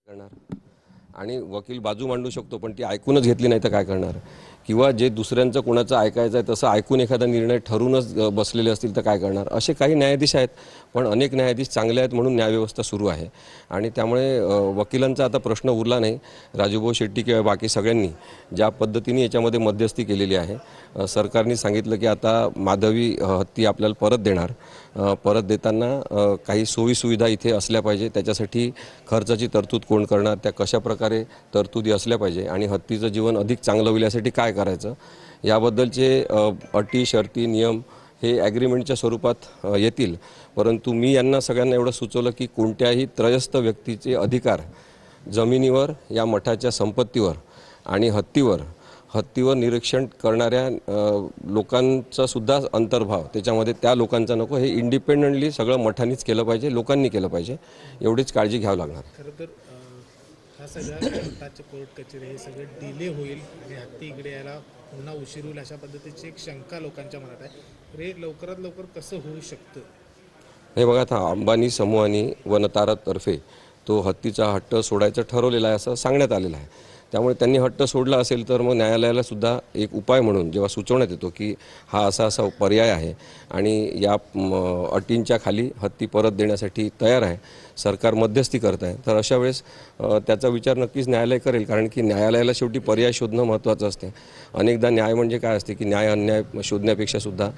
करणार आणि वकील बाजू मांडू शकतो, पण ती ऐकूनच घेतली नाही तर काय करणार? किंवा जे दुसऱ्यांचं कोणाचं ऐकायचं आहे तसं ऐकून एखादा निर्णय ठरूनच बसलेले असतील तर काय करणार? असे काही न्यायाधीश आहेत, पण अनेक न्यायाधीश चांगले आहेत म्हणून न्यायव्यवस्था सुरू आहे. आणि त्यामुळे वकिलांचा आता प्रश्न उरला नाही. राजूभाऊ शेट्टी किंवा बाकी सगळ्यांनी ज्या पद्धतीने याच्यामध्ये मध्यस्थी केलेली आहे, सरकारने सांगितलं की आता माधवी हत्ती आपल्याला परत देणार. परत देताना काही सोयीसुविधा इथे असल्या पाहिजे, त्याच्यासाठी खर्चाची तरतूद कोण करणार, त्या कशा प्रकारे तरतुदी असल्या पाहिजे आणि हत्तीचं जीवन अधिक चांगलं होईल यासाठी काय करायचं, याबद्दलचे अटी शर्ती नियम हे ॲग्रीमेंटच्या स्वरूपात येतील. परंतु मी यांना सगळ्यांना एवढं सुचवलं की कोणत्याही त्रयस्थ व्यक्तीचे अधिकार जमिनीवर, या मठाच्या संपत्तीवर आणि हत्तीवर निरीक्षण करणाऱ्या लोकांचा सुद्धा अंतर्भाव त्याच्यामध्ये, त्या लोकांचा नको, हे इंडिपेंडंटली सगळं मठांनीच केलं पाहिजे, लोकांनी केलं पाहिजे, एवढीच काळजी घ्यावी लागणार. खरं तर हा सगळा कोर्टाचे कोर्ट कचेरी हे सगळं डिले होईल आणि हत्ती इकडे यायला पुन्हा उशीर होईल अशा पद्धतीची एक शंका लोकांच्या मनात आहे. हे लवकरात लवकर कसं होऊ शकतं? हे बघा, आता अंबानी समूहाने वनतारातर्फे तो हत्तीचा हट्ट सोडायचं ठरवलेला आहे असं सांगण्यात आलेलं आहे. त्यामुळे त्यांनी हट्ट सोडला असेल तर मग न्यायालयाला सुद्धा एक उपाय म्हणून जेव्हा सुचवण्यात येतो की हा असा पर्याय आहे आणि या अटींच्या खाली हत्ती परत देण्यासाठी तयार आहे, सरकार मध्यस्थी करत आहे, तर अशा वेळेस त्याचा विचार नक्कीच न्यायालय करेल. कारण की न्यायालयाला शेवटी पर्याय शोधणं महत्त्वाचं असते. अनेकदा न्याय म्हणजे काय असते की न्याय अन्याय शोधण्यापेक्षा सुद्धा